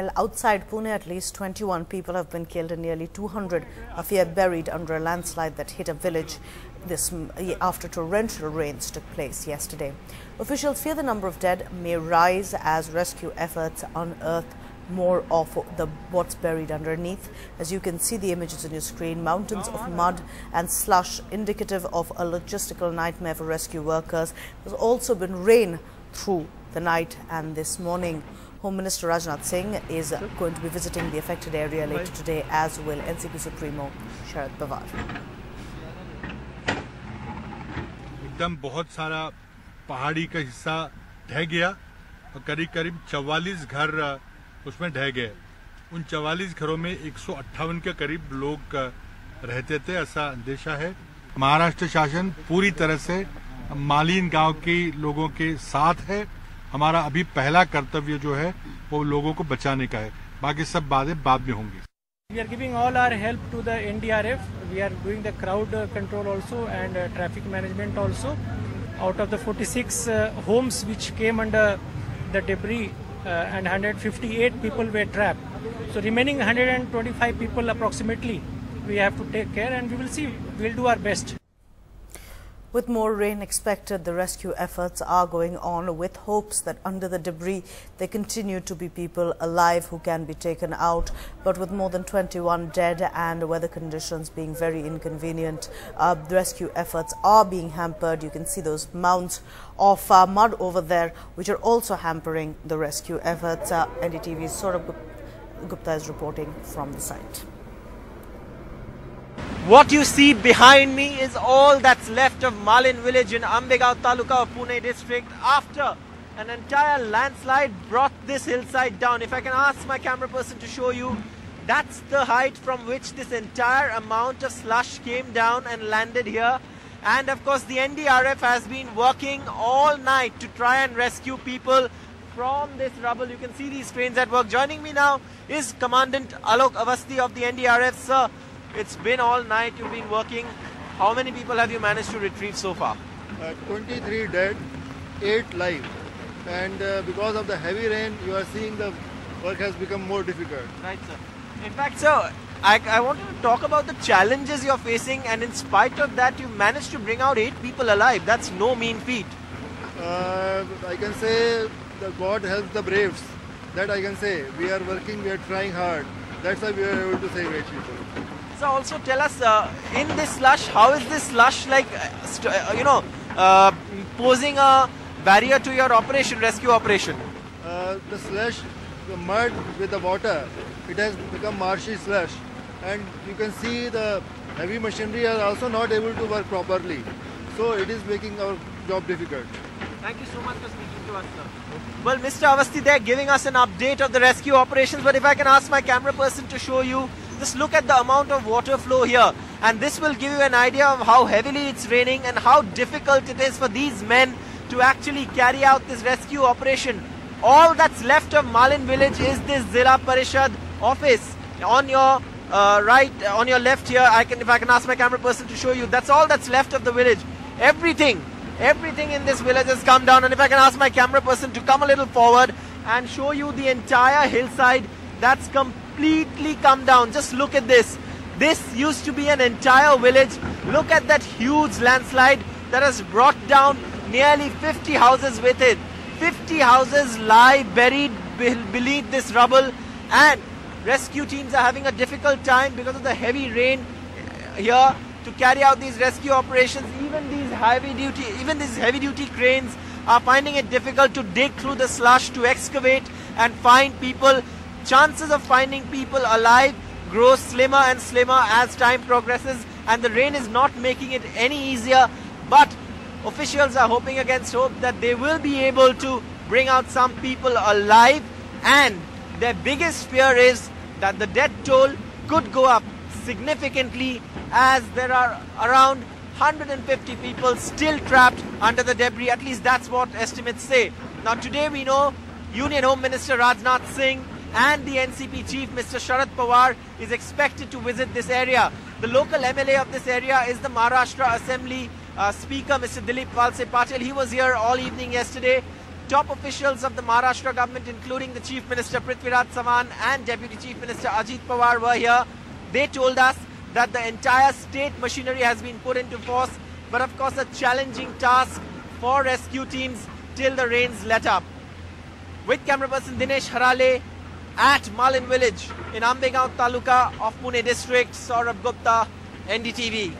Well, outside Pune, at least 21 people have been killed and nearly 200 are feared buried under a landslide that hit a village after torrential rains took place yesterday. Officials fear the number of dead may rise as rescue efforts unearth more of what's buried underneath. As you can see the images on your screen, mountains of mud and slush indicative of a logistical nightmare for rescue workers. There's also been rain through the night and this morning. Home Minister Rajnath Singh is going to be visiting the affected area later today, as will NCP Supremo Sharad Pawar. एकदम बहुत सारा पहाड़ी का हिस्सा ढह गया और करीब 44 घर उसमें ढह गए। उन 44 घरों में 158 के करीब लोग रहते थे, ऐसा अंदेशा है। महाराष्ट्र शासन पूरी तरह से मालीन गांव के लोगों के साथ है। हमारा अभी पहला कर्तव्य जो है वो लोगों को बचाने का है, बाकी सब बातें बाद में होंगी। We are giving all our help to the NDRF. We are doing the crowd control also and traffic management also. Out of the 46 homes which came under the debris and 158 people were trapped. So remaining 125 people approximately we have to take care, and we will see, we will do our best. With more rain expected, the rescue efforts are going on with hopes that under the debris there continue to be people alive who can be taken out. But with more than 21 dead and weather conditions being very inconvenient, the rescue efforts are being hampered. You can see those mounds of mud over there which are also hampering the rescue efforts. NDTV's Saurabh Gupta is reporting from the site. What you see behind me is all that's left of Malin village in Ambegaon Taluka of Pune district after an entire landslide brought this hillside down. If I can ask my camera person to show you, that's the height from which this entire amount of slush came down and landed here. And of course the NDRF has been working all night to try and rescue people from this rubble. You can see these cranes at work. Joining me now is Commandant Alok Avasthi of the NDRF. Sir, it's been all night, you've been working. How many people have you managed to retrieve so far? 23 dead, 8 live. And because of the heavy rain, you are seeing the work has become more difficult. Right, sir. In fact, sir, I wanted to talk about the challenges you're facing, and in spite of that, you managed to bring out 8 people alive. That's no mean feat. I can say that God helps the braves. That I can say. We are working, we are trying hard. That's why we are able to save 8 people. So also tell us, in this slush, how is this slush like, posing a barrier to your operation, rescue operation? The slush, the mud with the water, it has become marshy slush. And you can see the heavy machinery are also not able to work properly. So it is making our job difficult. Thank you so much for speaking to us, sir. Well, Mr. Avasthi, they're giving us an update of the rescue operations, but if I can ask my camera person to show you, just look at the amount of water flow here, and this will give you an idea of how heavily it's raining and how difficult it is for these men to actually carry out this rescue operation. All that's left of Malin village is this Zilla Parishad office. On your right, on your left here, if I can ask my camera person to show you, that's all that's left of the village. Everything in this village has come down, and if I can ask my camera person to come a little forward and show you the entire hillside, that's completely come down. Just look at this. This used to be an entire village. Look at that huge landslide that has brought down nearly 50 houses with it. 50 houses lie buried beneath this rubble, and rescue teams are having a difficult time because of the heavy rain here to carry out these rescue operations. Even these heavy duty cranes are finding it difficult to dig through the slush to excavate and find people. Chances of finding people alive grow slimmer and slimmer as time progresses, and the rain is not making it any easier. But officials are hoping against hope that they will be able to bring out some people alive, and their biggest fear is that the death toll could go up significantly, as there are around 150 people still trapped under the debris. At least that's what estimates say. Now today we know Union Home Minister Rajnath Singh and the NCP chief, Mr. Sharad Pawar, is expected to visit this area. The local MLA of this area is the Maharashtra Assembly Speaker, Mr. Dilip Walse Patil. He was here all evening yesterday top officials of the Maharashtra government, including the Chief Minister Prithviraj Chavan and Deputy Chief Minister Ajit Pawar were here. They told us that the entire state machinery has been put into force, but of course a challenging task for rescue teams till the rains let up. With camera person Dinesh Harale at Malin village in Ambegaon Taluka of Pune district, Saurabh Gupta, NDTV.